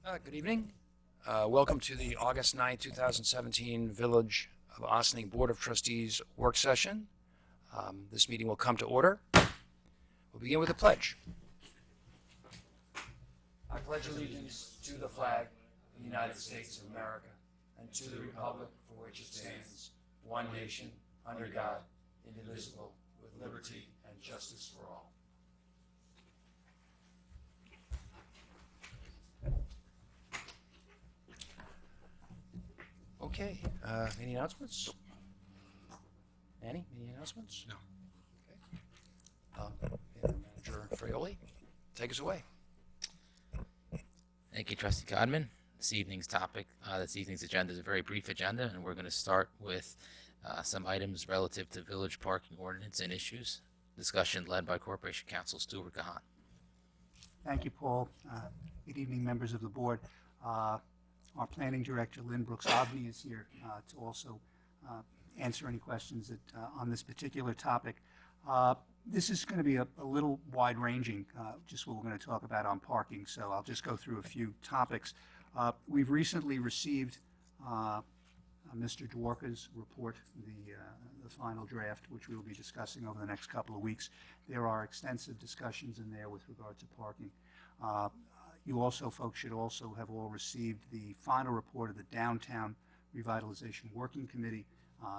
Good evening. Welcome to the August 9, 2017 Village of Ossining Board of Trustees work session. This meeting will come to order. We'll begin with a pledge. I pledge allegiance to the flag of the United States of America and to the republic for which it stands, one nation, under God, indivisible, with liberty and justice for all. Okay, any announcements? Annie, any announcements? No. Okay. Manager Fraioli, take us away. Thank you, Trustee Codman. This evening's agenda is a very brief agenda, and we're going to start with some items relative to village parking ordinance and issues. Discussion led by Corporation Counsel Stuart Gahan. Thank you, Paul. Good evening, members of the board. Our planning director, Lynn Brooks-Ovney, is here to also answer any questions on this particular topic. This is going to be a little wide-ranging, just what we're going to talk about on parking, so I'll just go through a few topics. We've recently received Mr. Dworka's report, the final draft, which we will be discussing over the next couple of weeks. There are extensive discussions in there with regard to parking. You also, folks, should also have all received the final report of the Downtown Revitalization Working Committee.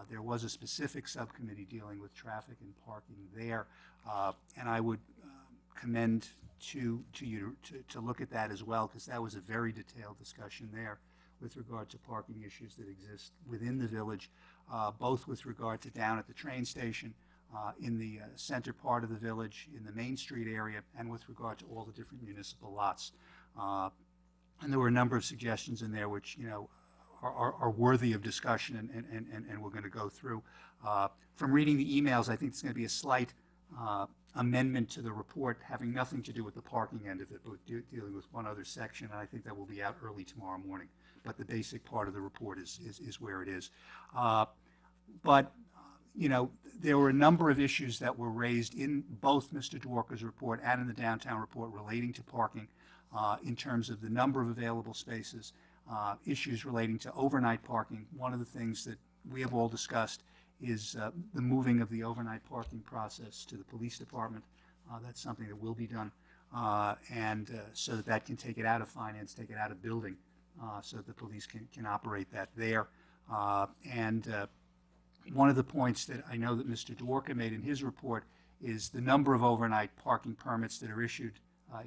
There was a specific subcommittee dealing with traffic and parking there, and I would commend to you to look at that as well, because that was a very detailed discussion there with regard to parking issues that exist within the village, both with regard to down at the train station, in the center part of the village, in the Main Street area, and with regard to all the different municipal lots. And there were a number of suggestions in there which, you know, are worthy of discussion, and we're going to go through. From reading the emails, I think it's going to be a slight amendment to the report having nothing to do with the parking end of it, but dealing with one other section, and I think that will be out early tomorrow morning. But the basic part of the report is where it is. You know, there were a number of issues that were raised in both Mr. Dworka's report and in the downtown report relating to parking in terms of the number of available spaces, issues relating to overnight parking. One of the things that we have all discussed is the moving of the overnight parking process to the police department. That's something that will be done, so that can take it out of finance, take it out of building, so that the police can operate that there. One of the points that I know that Mr. Dworka made in his report is the number of overnight parking permits that are issued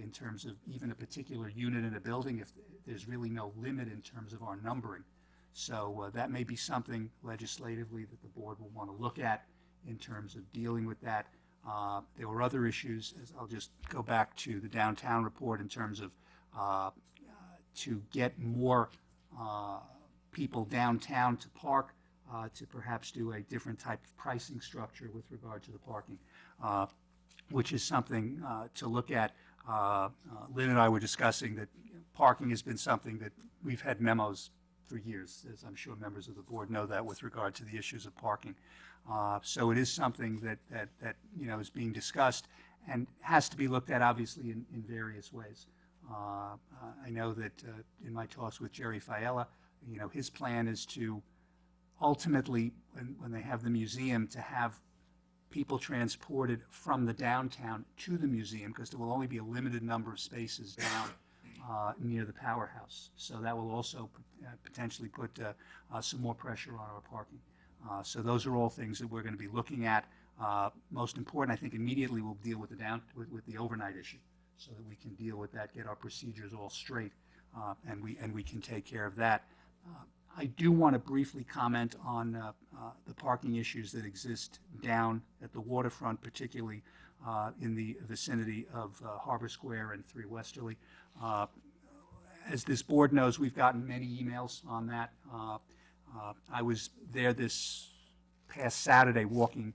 in terms of even a particular unit in a building, if there's really no limit in terms of our numbering. So that may be something legislatively that the board will want to look at in terms of dealing with that. There were other issues, as I'll just go back to the downtown report in terms of to get more people downtown to park, to perhaps do a different type of pricing structure with regard to the parking, which is something to look at. Lynn and I were discussing that parking has been something that we've had memos for years, as I'm sure members of the board know that, with regard to the issues of parking. So it is something that you know, is being discussed and has to be looked at, obviously, in various ways. I know that in my talks with Jerry Fiella, you know, his plan is to ultimately, when they have the museum, to have people transported from the downtown to the museum, because there will only be a limited number of spaces down near the powerhouse. So that will also potentially put some more pressure on our parking. So those are all things that we're going to be looking at. Most important, I think, immediately we'll deal with the overnight issue, so that we can deal with that, get our procedures all straight, and we can take care of that. I do want to briefly comment on the parking issues that exist down at the waterfront, particularly in the vicinity of Harbor Square and 3 Westerly. As this board knows, we've gotten many emails on that. I was there this past Saturday walking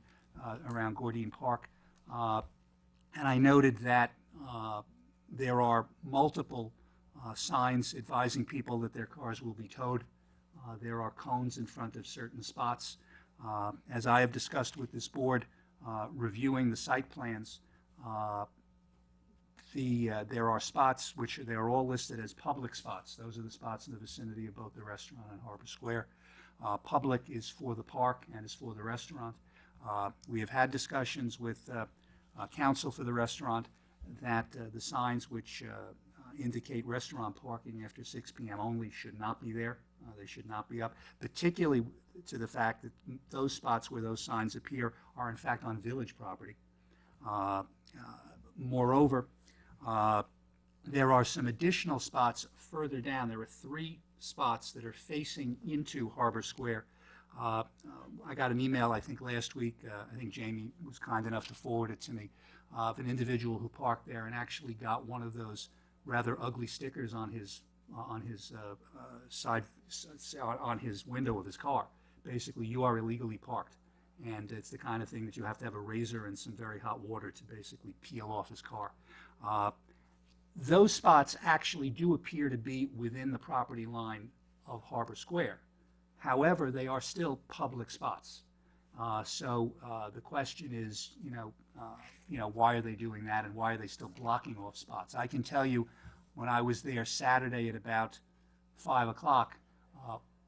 around Gordine Park, and I noted that there are multiple signs advising people that their cars will be towed. There are cones in front of certain spots. As I have discussed with this board, reviewing the site plans, There are spots which they are all listed as public spots. Those are the spots in the vicinity of both the restaurant and Harbor Square. Public is for the park and is for the restaurant. We have had discussions with counsel for the restaurant that the signs which indicate restaurant parking after 6 p.m. only should not be there. They should not be up, particularly to the fact that those spots where those signs appear are in fact on village property. Moreover, there are some additional spots further down. There are 3 spots that are facing into Harbor Square. I got an email, I think, last week. I think Jamie was kind enough to forward it to me, of an individual who parked there and actually got one of those rather ugly stickers on his on his window of his car. Basically, you are illegally parked, and it's the kind of thing that you have to have a razor and some very hot water to basically peel off his car. Those spots actually do appear to be within the property line of Harbor Square. However, they are still public spots. So the question is, why are they doing that, and why are they still blocking off spots? I can tell you, when I was there Saturday at about 5 o'clock,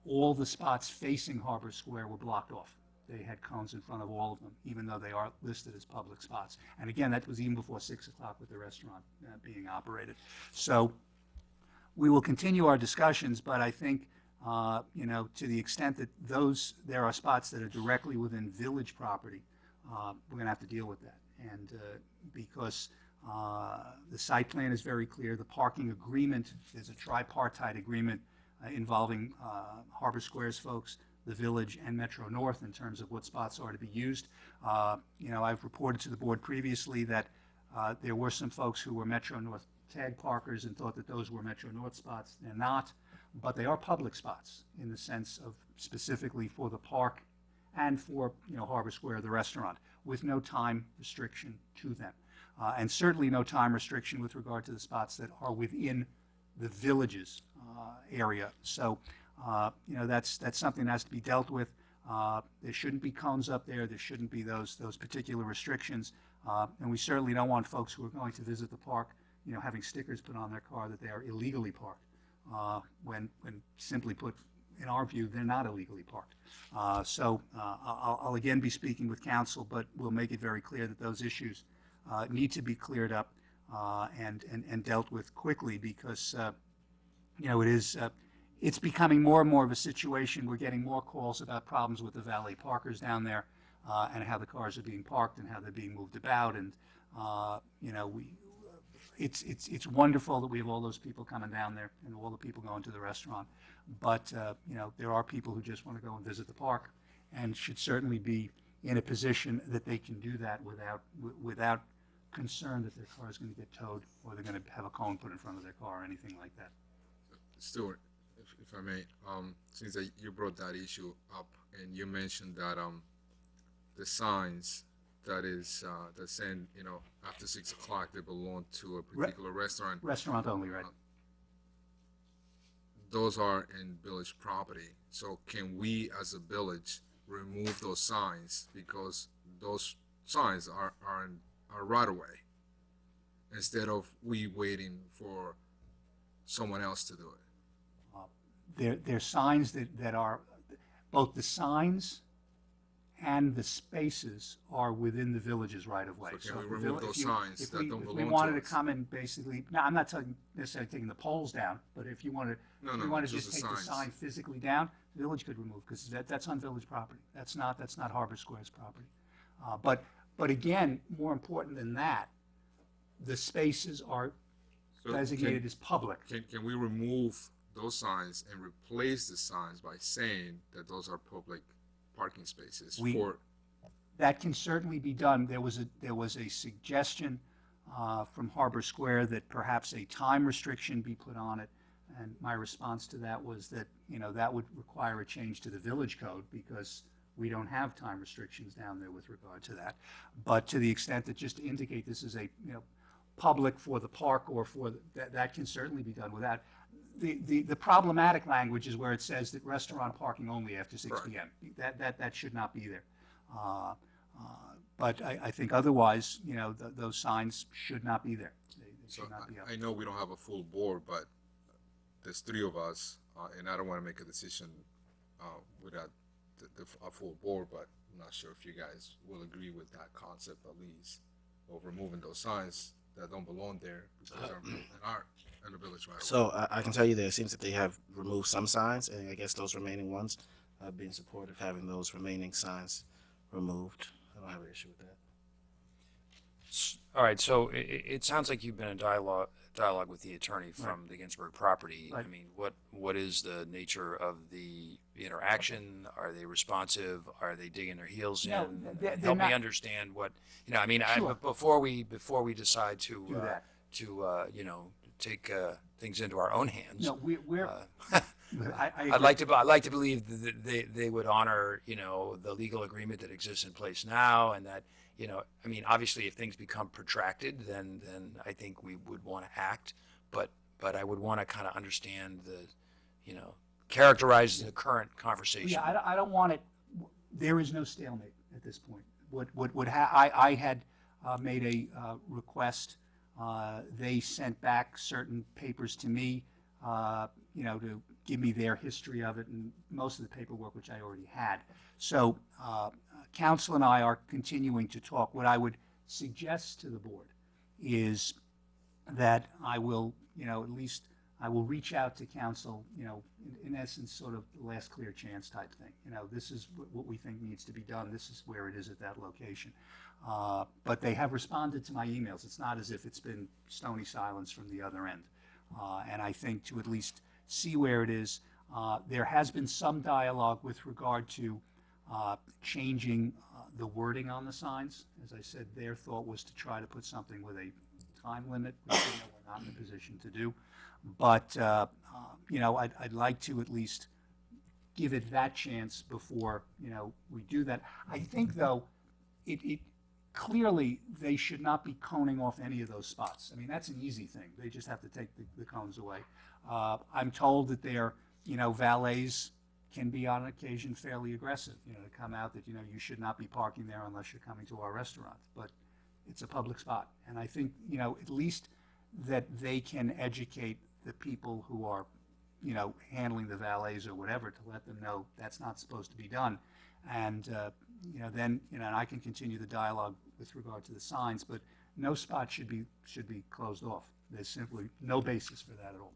all the spots facing Harbor Square were blocked off. They had cones in front of all of them, even though they are listed as public spots. And again, that was even before 6 o'clock with the restaurant being operated. So we will continue our discussions, but I think, to the extent that there are spots that are directly within village property, we're going to have to deal with that. And because the site plan is very clear, the parking agreement, there's a tripartite agreement involving Harbor Square's folks, the village, and Metro North in terms of what spots are to be used. I've reported to the board previously that there were some folks who were Metro North tag parkers and thought that those were Metro North spots. They're not, but they are public spots in the sense of specifically for the park and for Harbor Square, the restaurant, with no time restriction to them. And certainly no time restriction with regard to the spots that are within the village's area. So, that's something that has to be dealt with. There shouldn't be cones up there. There shouldn't be those particular restrictions. And we certainly don't want folks who are going to visit the park, having stickers put on their car that they are illegally parked, when simply put, in our view, they're not illegally parked. So I'll again be speaking with council, but we'll make it very clear that those issues need to be cleared up and dealt with quickly, because it's becoming more and more of a situation. We're getting more calls about problems with the valet parkers down there, and how the cars are being parked and how they're being moved about. And it's wonderful that we have all those people coming down there and all the people going to the restaurant. But there are people who just want to go and visit the park, and should certainly be in a position that they can do that without concern that their car is going to get towed, or they're going to have a cone put in front of their car or anything like that. Stuart, if I may, since you brought that issue up and you mentioned that the signs that saying after 6 o'clock they belong to a particular restaurant. Restaurant only, right? Those are in village property. So can we, as a village, remove those signs, because those signs are right away, instead of we waiting for someone else to do it? They're signs that are, both the signs and the spaces are within the village's right of way. So can we remove those signs that don't belong to us? If we wanted to come and basically, now I'm not necessarily taking the poles down, but if you wanted to just take the sign physically down, the village could remove, because that's on village property. That's not Harbor Square's property. But again, more important than that, the spaces are designated as public. Can we remove those signs and replace the signs by saying that those are public parking spaces? That can certainly be done. There was a suggestion from Harbor Square that perhaps a time restriction be put on it, and my response to that was that that would require a change to the village code, because we don't have time restrictions down there with regard to that. But to the extent that just to indicate this is a public for the park or for that can certainly be done without. The problematic language is where it says that restaurant parking only after 6 p.m. That should not be there. But I think otherwise, those signs should not be there. So should not be up. I know we don't have a full board, but there's three of us, and I don't want to make a decision without a full board, but I'm not sure if you guys will agree with that concept at least of removing those signs that don't belong there because they're in the village right away. So I can tell you that it seems that they have removed some signs, and I guess those remaining ones, I've been supportive of having those remaining signs removed. I don't have an issue with that. All right, so it sounds like you've been in dialogue with the attorney from the Ginsburg property. Right. I mean, what is the nature of the interaction? Are they responsive? Are they digging their heels No, in? they're Help me not- understand what, I mean, Sure. before we decide Do to, that. take things into our own hands. No, we're, I I'd like to believe that they would honor, the legal agreement that exists in place now, and that, I mean, obviously, if things become protracted, then I think we would want to act, but I would want to kind of understand characterize the current conversation. Yeah, I don't want it, there is no stalemate at this point. I had made a request. They sent back certain papers to me, to give me their history of it and most of the paperwork, which I already had. So council and I are continuing to talk. What I would suggest to the board is that I will, at least I will reach out to council, in essence, sort of the last clear chance type thing. This is what we think needs to be done. This is where it is at that location. But they have responded to my emails. It's not as if it's been stony silence from the other end. And I think to at least see where it is, there has been some dialogue with regard to changing the wording on the signs. As I said, their thought was to try to put something with a time limit, which we're not in a position to do. But, I'd like to at least give it that chance before, we do that. I think, though, it clearly they should not be coning off any of those spots. I mean, that's an easy thing. They just have to take the cones away. I'm told that their, valets can be on occasion fairly aggressive, to come out that, you should not be parking there unless you're coming to our restaurant. But it's a public spot. And I think, at least that they can educate the people who are, handling the valets or whatever to let them know that's not supposed to be done. And, then, and I can continue the dialogue with regard to the signs, but no spot should be closed off. There's simply no basis for that at all.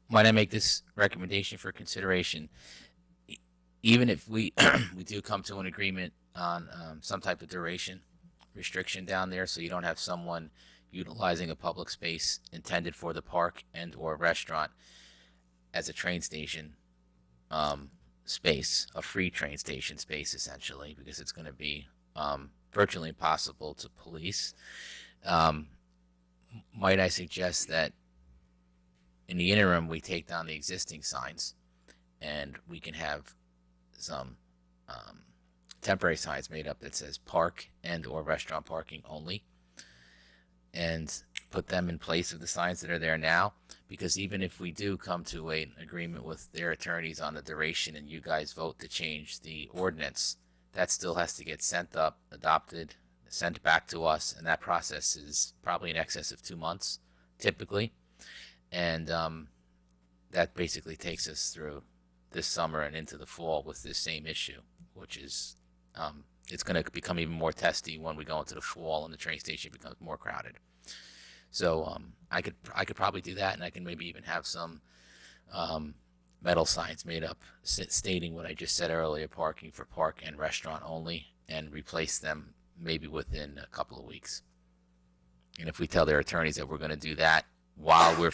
Might I make this recommendation for consideration? Even if we we do come to an agreement on some type of duration restriction down there, so you don't have someone utilizing a public space intended for the park and or restaurant as a train station space, a free train station space essentially, because it's going to be virtually impossible to police. Might I suggest that in the interim we take down the existing signs and we can have some temporary signs made up that says park and or restaurant parking only, and put them in place of the signs that are there now, because even if we do come to an agreement with their attorneys on the duration and you guys vote to change the ordinance, that still has to get sent up, adopted, sent back to us, and that process is probably in excess of 2 months typically. And that basically takes us through this summer and into the fall with this same issue, which is it's going to become even more testy when we go into the fall and the train station becomes more crowded. So I could probably do that, and I can maybe even have some metal signs made up stating what I just said earlier, parking for park and restaurant only, and replace them maybe within a couple of weeks. And if we tell their attorneys that we're going to do that while we're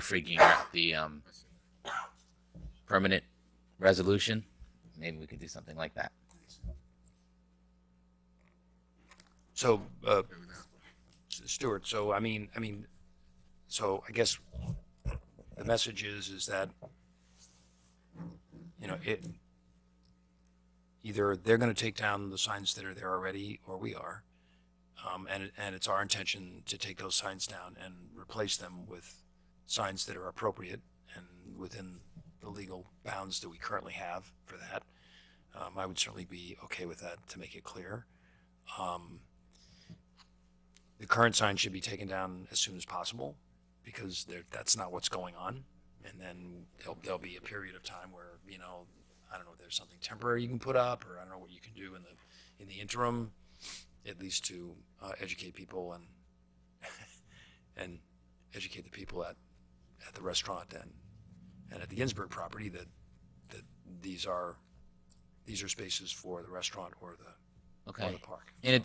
figuring out the permanent resolution, maybe we could do something like that. So, Stuart, so so I guess the message is that, either they're going to take down the signs that are there already, or we are, and it's our intention to take those signs down and replace them with signs that are appropriate and within the legal bounds that we currently have for that. I would certainly be okay with that, to make it clear. The current sign should be taken down as soon as possible because that's not what's going on. And then there'll be a period of time where, I don't know if there's something temporary you can put up, or I don't know what you can do in the interim, at least to educate people and and educate the people at the restaurant and at the Ginsburg property that these are spaces for the restaurant or the Okay. park. In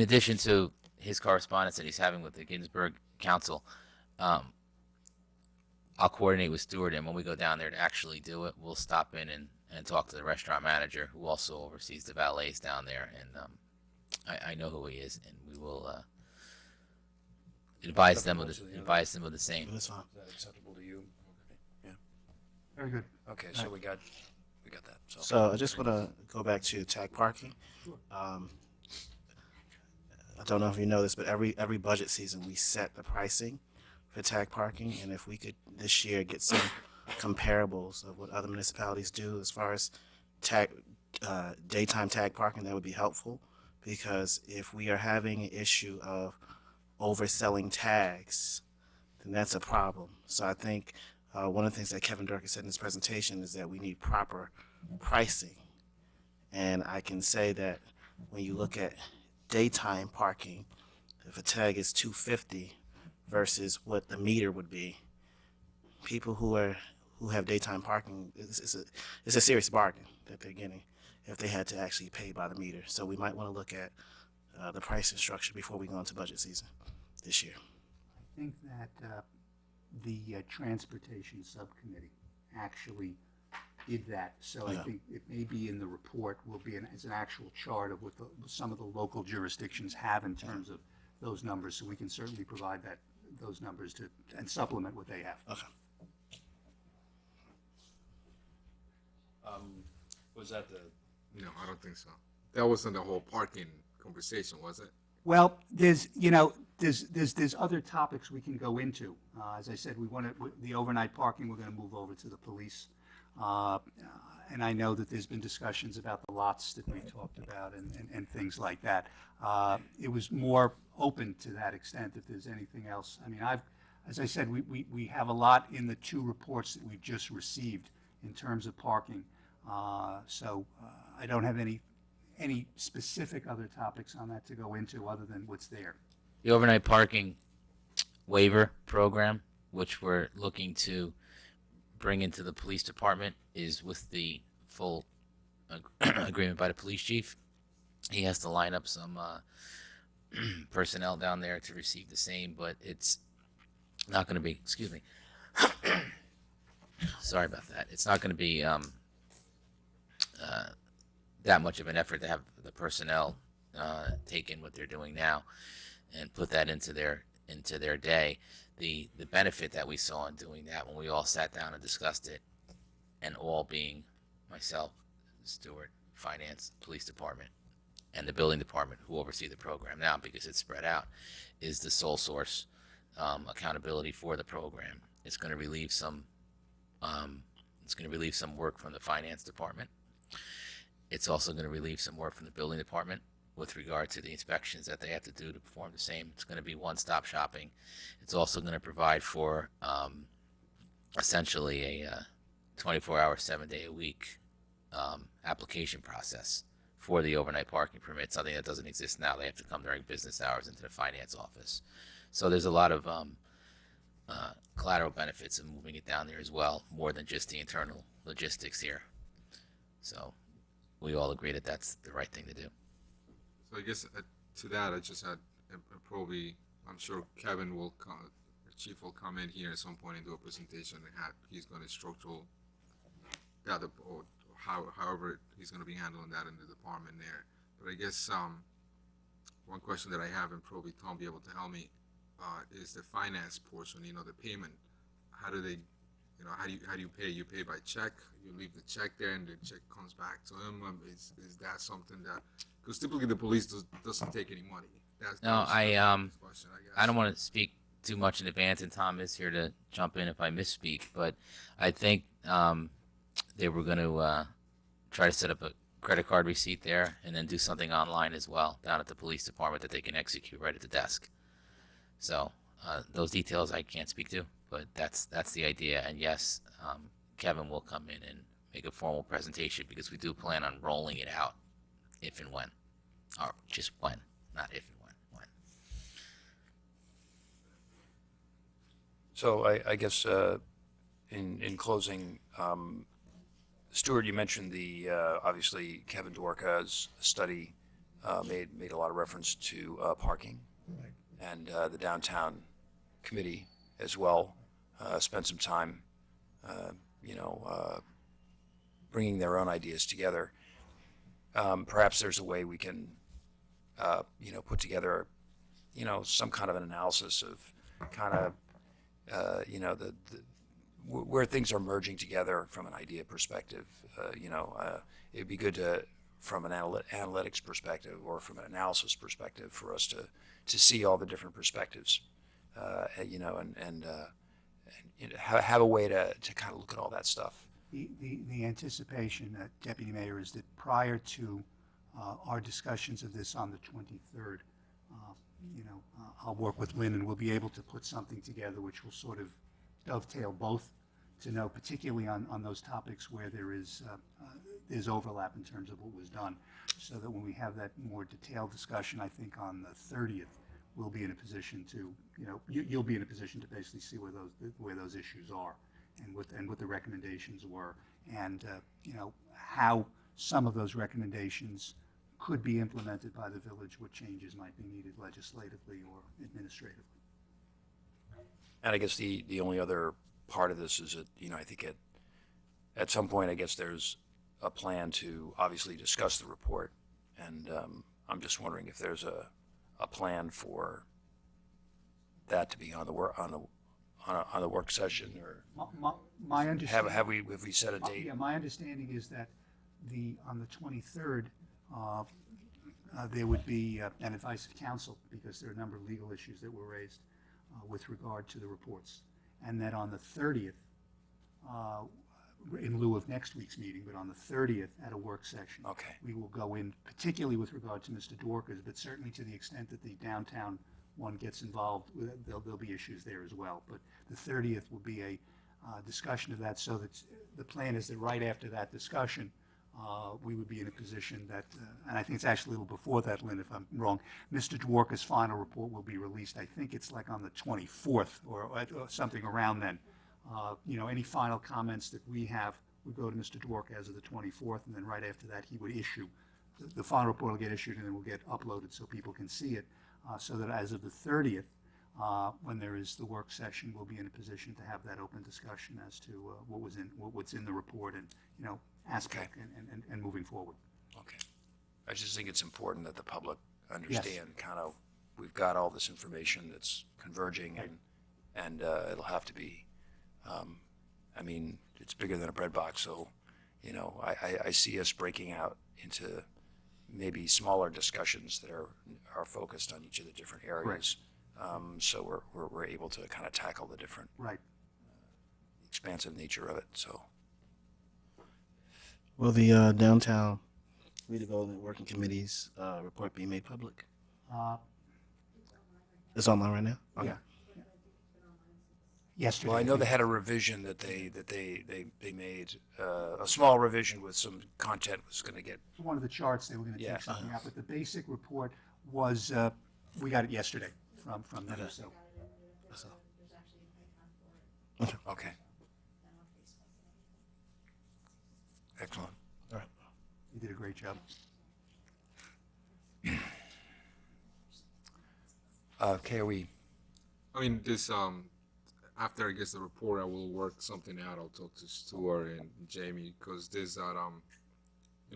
addition to his correspondence that he's having with the Ginsburg Council, I'll coordinate with Stuart, and when we go down there to actually do it, we'll stop in and talk to the restaurant manager who also oversees the valets down there. And I know who he is, and we will advise them of the same. That's fine. Is that acceptable to you? Yeah. Very good. Okay, so we got that. So I just want to go back to tag parking. I don't know if you know this, but every budget season we set the pricing for tag parking, and if we could this year get some comparables of what other municipalities do as far as daytime tag parking, that would be helpful, because if we are having an issue of overselling tags, then that's a problem. So I think one of the things that Kevin Durkin said in his presentation is that we need proper pricing. And I can say that when you look at daytime parking, if a tag is $250 versus what the meter would be, people who have daytime parking, it's a serious bargain that they're getting if they had to actually pay by the meter. So we might want to look at the pricing structure before we go into budget season this year. I think that the transportation subcommittee actually did that. So I Yeah. think it may be in the report, will be as an actual chart of what some of the local jurisdictions have in terms of those numbers. So we can certainly provide those numbers and supplement what they have. Okay. Was that the? No, I don't think so. That wasn't the whole parking conversation, was it? Well, there's other topics we can go into. As I said, the overnight parking, we're going to move over to the police. And I know that there's been discussions about the lots that we talked about and things like that. It was more open to that extent if there's anything else. I mean, as I said, we have a lot in the two reports that we've just received in terms of parking. So I don't have any specific other topics on that to go into other than what's there. The overnight parking waiver program, which we're looking to bring into the police department, is with the full agreement by the police chief. He has to line up some personnel down there to receive the same, but it's not going to be, excuse me, sorry about that. It's not going to be that much of an effort to have the personnel take in what they're doing now and put that into their day. The benefit that we saw in doing that when we all sat down and discussed it, and all being myself, Stuart, finance, police department, and the building department who oversee the program now because it's spread out, is the sole source accountability for the program. It's going to relieve some work from the finance department. It's also going to relieve some work from the building department with regard to the inspections that they have to do to perform the same. It's going to be one-stop shopping. It's also going to provide for essentially a 24-hour, 7-day-a-week application process for the overnight parking permit, something that doesn't exist now. They have to come during business hours into the finance office. So there's a lot of collateral benefits of moving it down there as well, more than just the internal logistics here. So we all agree that that's the right thing to do. So I guess to that, I just had probably, I'm sure Kevin will come, the chief will come in here at some point and do a presentation and he's going to structural that or however he's going to be handling that in the department there. But I guess one question that I have, and probably Tom be able to help me, is the finance portion. The payment. How do they, how do you pay? You pay by check. You leave the check there, and the check comes back to him. Is that something that? Because typically the police doesn't take any money. That's No, question, I guess. I don't want to speak too much in advance, and Tom is here to jump in if I misspeak, but I think they were going to try to set up a credit card receipt there, and then do something online as well down at the police department that they can execute right at the desk. So those details I can't speak to, but that's the idea. And yes, Kevin will come in and make a formal presentation because we do plan on rolling it out if and when, or just when, not if and when. So I guess in closing, Stuart, you mentioned the obviously Kevin Dworka's study made a lot of reference to parking, and the downtown committee as well spent some time, bringing their own ideas together. Perhaps there's a way we can, put together, some kind of an analysis of kind of, where things are merging together from an idea perspective. It'd be good to, from an analytics perspective or from an analysis perspective, for us to see all the different perspectives, and have a way to kind of look at all that stuff. The anticipation, Deputy Mayor, is that prior to our discussions of this on the 23rd, I'll work with Lynn and we'll be able to put something together which will sort of dovetail both, to know particularly on those topics where there's overlap in terms of what was done, so that when we have that more detailed discussion, I think on the 30th, we'll be in a position to, you'll be in a position to basically see where those issues are, and what the recommendations were, and how some of those recommendations could be implemented by the village, what changes might be needed legislatively or administratively. And I guess the only other part of this is that, I think at some point, I guess there's a plan to obviously discuss the report. And I'm just wondering if there's a plan for that to be on the work session, or My understanding. have we set a date? Yeah, my understanding is that on the 23rd, there would be an advice of counsel, because there are a number of legal issues that were raised with regard to the reports. And that on the 30th, in lieu of next week's meeting, but on the 30th at a work session, Okay. we will go in, particularly with regard to Mr. Dworka's, but certainly to the extent that the downtown one gets involved, there'll be issues there as well. But the 30th will be a discussion of that, so that the plan is that right after that discussion, we would be in a position that, and I think it's actually a little before that, Lynn, if I'm wrong, Mr. Dworka's final report will be released, I think it's like on the 24th or something around then. Any final comments that we have would go to Mr. Dworka as of the 24th, and then right after that, he would issue. The final report will get issued and then will get uploaded so people can see it, so that as of the 30th, when there is the work session, we'll be in a position to have that open discussion as to what's in the report and, aspect and moving forward. Okay. I just think it's important that the public understand kind of, we've got all this information that's converging, and it'll have to be, it's bigger than a bread box. So, I see us breaking out into maybe smaller discussions that are focused on each of the different areas. So we're able to kind of tackle the different expansive nature of it. So. Will the downtown redevelopment working committee's report be made public? It's online right now? Okay. Yeah. Yesterday. Well, I know they had a revision that they made, a small revision with some content was going to get. One of the charts, they were going to Yeah. take something out, but the basic report was, we got it yesterday from them, so. Okay. Excellent. All right. You did a great job. Okay, This, after I get the report, I will work something out. I'll talk to Stuart and Jamie, because there's that,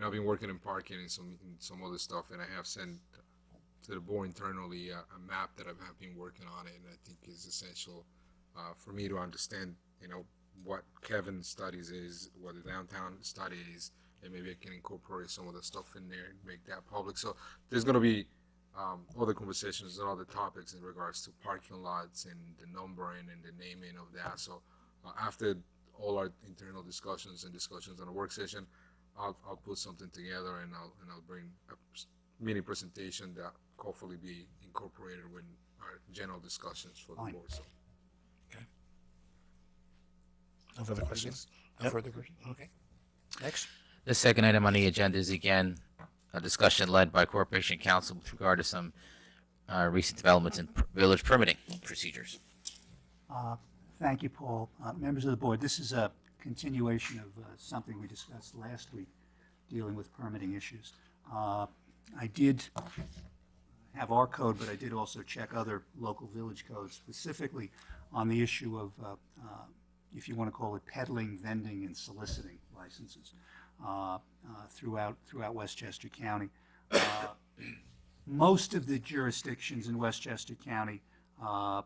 I've been working in parking and some other stuff, and I have sent to the board internally a map that I've been working on, and I think is essential for me to understand, what Kevin's studies is, what the downtown study is, and maybe I can incorporate some of the stuff in there and make that public. So there's going to be other conversations and other topics in regards to parking lots and the numbering and the naming of that. So after all our internal discussions and discussions on a work session, I'll put something together and I'll bring a mini presentation that hopefully be incorporated with our general discussions for the Fine. board. So. No further questions? No Yep. further questions? Okay. Next. The second item on the agenda is again a discussion led by Corporation Counsel with regard to some recent developments in village permitting procedures. Thank you, Paul. Members of the board, this is a continuation of something we discussed last week dealing with permitting issues. I did have our code, but I did also check other local village codes, specifically on the issue of, if you want to call it peddling, vending, and soliciting licenses throughout Westchester County. Most of the jurisdictions in Westchester County are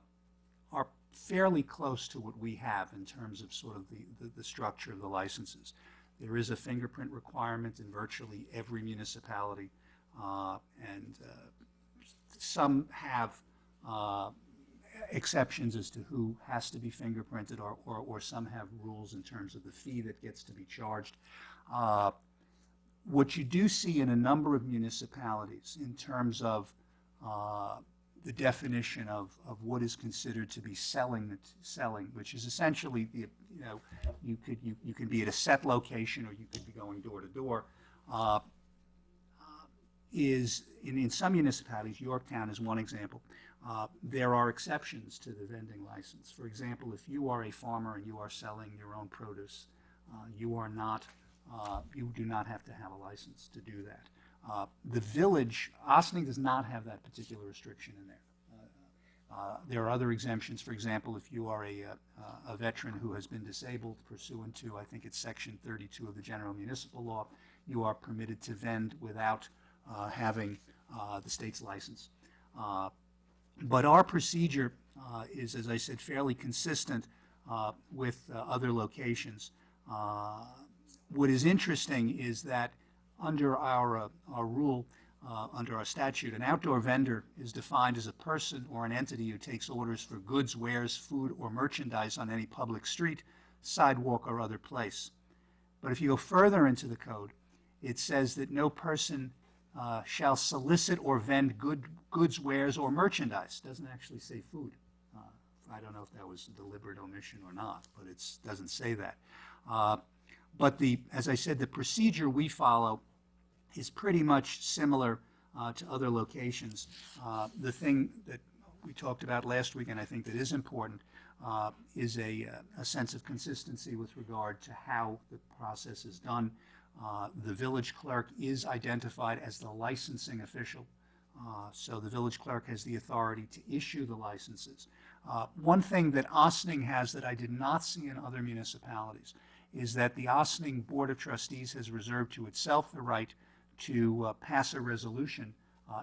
fairly close to what we have in terms of sort of the structure of the licenses. There is a fingerprint requirement in virtually every municipality, and some have exceptions as to who has to be fingerprinted, or some have rules in terms of the fee that gets to be charged. What you do see in a number of municipalities in terms of the definition of what is considered to be selling, which is essentially you can be at a set location or you could be going door to door. Is in some municipalities, Yorktown is one example. There are exceptions to the vending license. For example, if you are a farmer and you are selling your own produce, you do not have to have a license to do that. The village, Ossining does not have that particular restriction in there. There are other exemptions. For example, if you are a veteran who has been disabled pursuant to, I think it's Section 32 of the General Municipal Law, you are permitted to vend without having the state's license. But our procedure is, as I said, fairly consistent with other locations. What is interesting is that under our rule, under our statute, an outdoor vendor is defined as a person or an entity who takes orders for goods, wares, food, or merchandise on any public street, sidewalk, or other place. But if you go further into the code, it says that no person shall solicit or vend goods, wares, or merchandise. It doesn't actually say food. I don't know if that was a deliberate omission or not, but it doesn't say that. But as I said, the procedure we follow is pretty much similar to other locations. The thing that we talked about last week, and I think that is important, is a sense of consistency with regard to how the process is done. The village clerk is identified as the licensing official, so the village clerk has the authority to issue the licenses. One thing that Ossining has that I did not see in other municipalities is that the Ossining Board of Trustees has reserved to itself the right to pass a resolution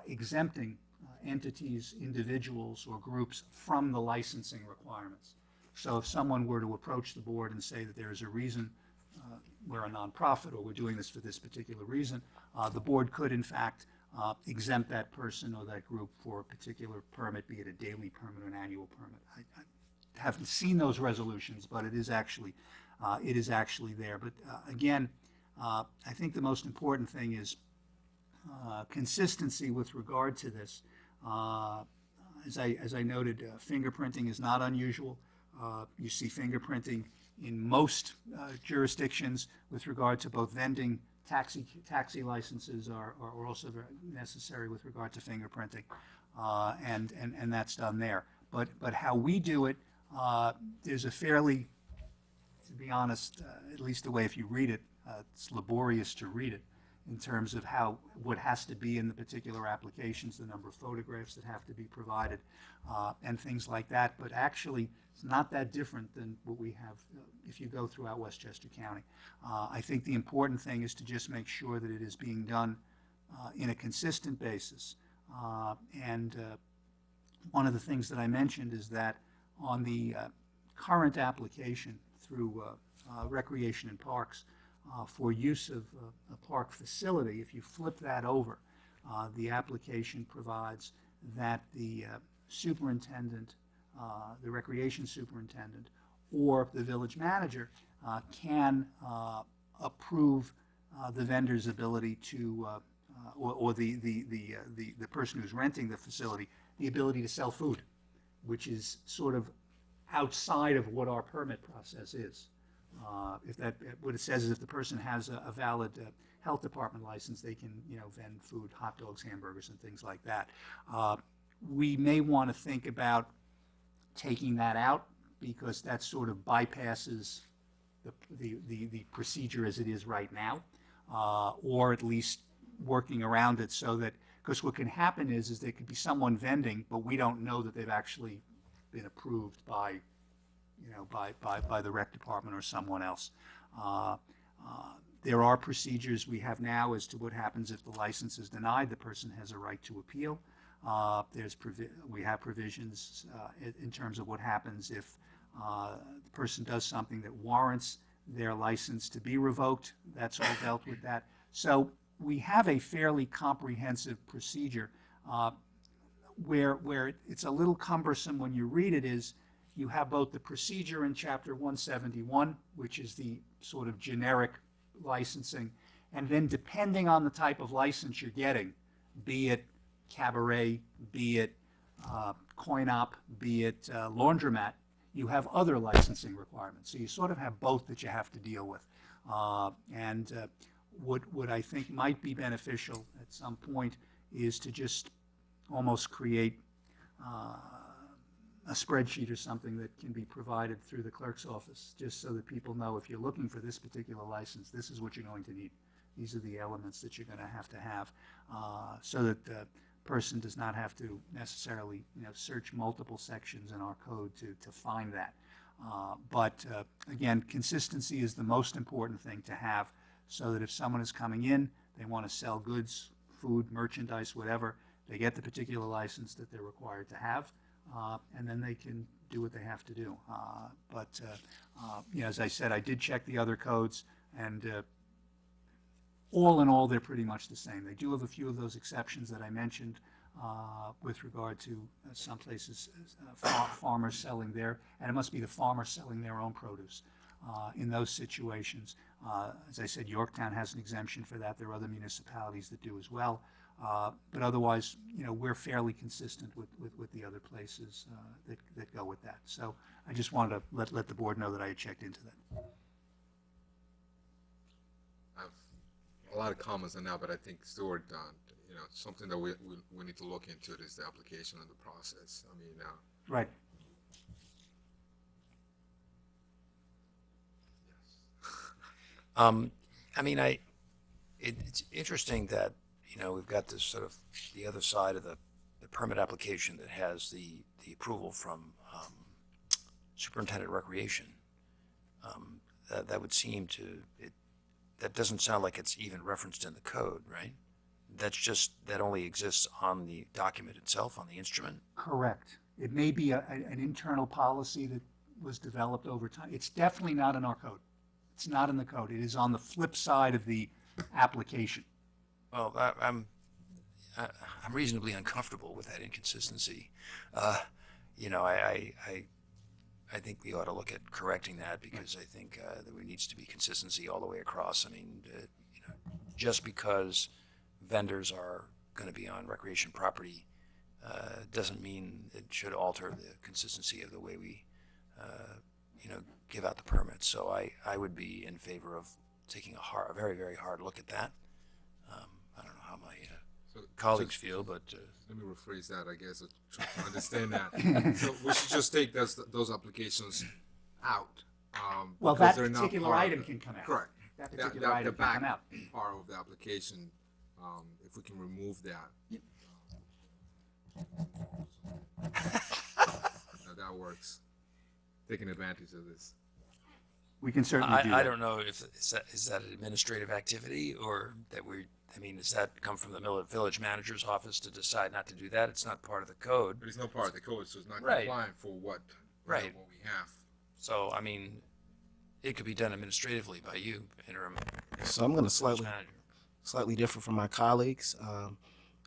exempting entities, individuals, or groups from the licensing requirements. So if someone were to approach the board and say that there is a reason we're a nonprofit or we're doing this for this particular reason, the board could in fact exempt that person or that group for a particular permit, be it a daily permit or an annual permit. I haven't seen those resolutions, but it is actually there. But again, I think the most important thing is consistency with regard to this. As I noted, fingerprinting is not unusual. You see fingerprinting in most jurisdictions with regard to both vending. Taxi licenses are also very necessary with regard to fingerprinting, and that's done there. But how we do it, there's a fairly, to be honest, at least the way if you read it, it's laborious to read it in terms of what has to be in the particular applications, the number of photographs that have to be provided, and things like that. But actually, it's not that different than what we have if you go throughout Westchester County. I think the important thing is to just make sure that it is being done in a consistent basis. And one of the things that I mentioned is that on the current application through Recreation and Parks for use of a park facility, if you flip that over, the application provides that the superintendent, the recreation superintendent, or the village manager can approve the vendor's ability to, or the person who's renting the facility, the ability to sell food, which is sort of outside of what our permit process is. If that, what it says is if the person has a valid health department license, they can, vend food, hot dogs, hamburgers, and things like that. We may want to think about taking that out because that sort of bypasses the procedure as it is right now, or at least working around it so that, because what can happen is there could be someone vending, but we don't know that they've actually been approved by the rec department or someone else. There are procedures we have now as to what happens if the license is denied. The person has a right to appeal. We have provisions in terms of what happens if the person does something that warrants their license to be revoked. That's all dealt with that. So we have a fairly comprehensive procedure. Where it's a little cumbersome when you read it is you have both the procedure in Chapter 171, which is the sort of generic licensing, and then depending on the type of license you're getting, be it cabaret, be it coin-op, be it laundromat, you have other licensing requirements. So you sort of have both that you have to deal with. What I think might be beneficial at some point is to just almost create a spreadsheet or something that can be provided through the clerk's office, just so that people know if you're looking for this particular license, this is what you're going to need. These are the elements that you're going to have, so that the person does not have to necessarily search multiple sections in our code to find that. But again, consistency is the most important thing to have, so that if someone is coming in, they want to sell goods, food, merchandise, whatever, they get the particular license that they're required to have, and then they can do what they have to do. As I said, I did check the other codes, and all in all, they're pretty much the same. They do have a few of those exceptions that I mentioned with regard to some places farmers selling their, and it must be the farmers selling their own produce. In those situations, as I said, Yorktown has an exemption for that. There are other municipalities that do as well. But otherwise, we're fairly consistent with the other places that go with that. So I just wanted to let the board know that I had checked into that. I have a lot of comments on that, but I think Stuart, something that we need to look into is the application and the process. I mean, right. It's interesting that we've got this sort of the other side of the permit application that has the approval from Superintendent of Recreation. That would seem to that doesn't sound like it's even referenced in the code, right? That only exists on the document itself, on the instrument. Correct. It may be an internal policy that was developed over time. It's definitely not in our code. It's not in the code. It is on the flip side of the application. Well, I'm reasonably uncomfortable with that inconsistency. I think we ought to look at correcting that, because I think there needs to be consistency all the way across. I mean, just because vendors are going to be on recreation property doesn't mean it should alter the consistency of the way we give out the permits. So I would be in favor of taking a very, very hard look at that. I don't know how my colleagues feel, but let me rephrase that, I guess, to try to understand that. So we should just take those applications out. Well, because that they're not particular part of item it. can come out. Correct. That particular item the can come back out. part of the application, if we can remove that. That works. Taking advantage of this. We can certainly do that. I don't know if is that an administrative activity, or that does that come from the village manager's office to decide not to do that? It's not part of the code. But it's not part of the code, so it's not Right. compliant for what Right. what we have. So, it could be done administratively by you, interim So I'm going to village manager. slightly different from my colleagues.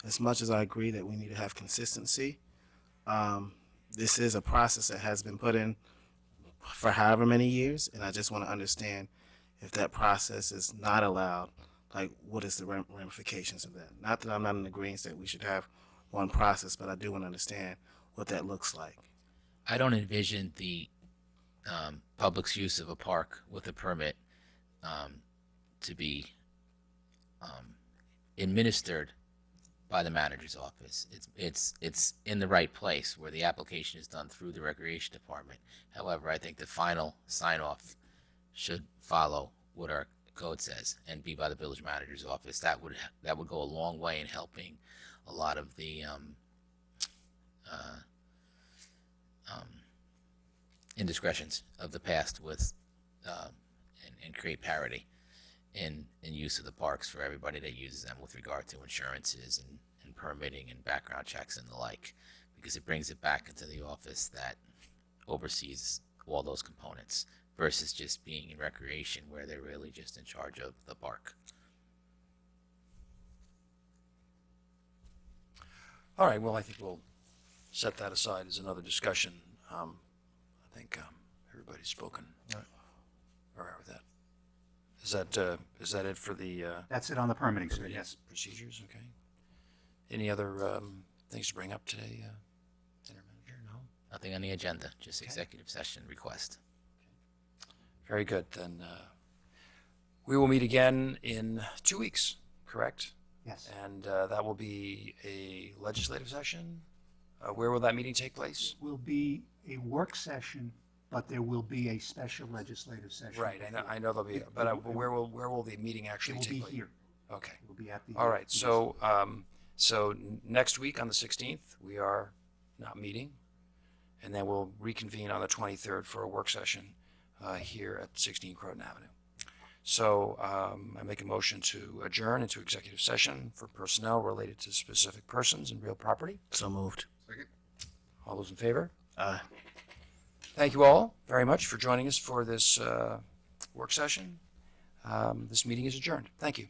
As much as I agree that we need to have consistency, this is a process that has been put in for however many years, and I just want to understand if that process is not allowed, like what is the ramifications of that? Not that I'm not in agreement that we should have one process, but I do want to understand what that looks like. I don't envision the public's use of a park with a permit to be administered by the manager's office. It's in the right place where the application is done through the recreation department. However, I think the final sign off should follow what our code says and be by the village manager's office. That would go a long way in helping a lot of the indiscretions of the past with and create parity in use of the parks for everybody that uses them with regard to insurances and permitting and background checks and the like, because it brings it back into the office that oversees all those components versus just being in recreation where they're really just in charge of the park. All right, well, I think we'll set that aside as another discussion. I think everybody's spoken. All right with that. Is that it for the That's it on the permitting, sir, permitting yes. procedures? Okay. Any other things to bring up today, Center Manager? No? Nothing on the agenda, just Okay. executive session request. Very good. Then we will meet again in 2 weeks, correct? Yes. And that will be a legislative session. Where will that meeting take place? Will be a work session, but there will be a special legislative session. Right. I know there'll be, but where will the meeting It actually will take be place? here. Okay. It will be at the. All right. So next week on the 16th, we are not meeting, and then we'll reconvene on the 23rd for a work session here at 16 Croton Avenue. So I make a motion to adjourn into executive session for personnel related to specific persons and real property. So moved. Second? All those in favor? Aye. Thank you all very much for joining us for this work session. This meeting is adjourned. Thank you.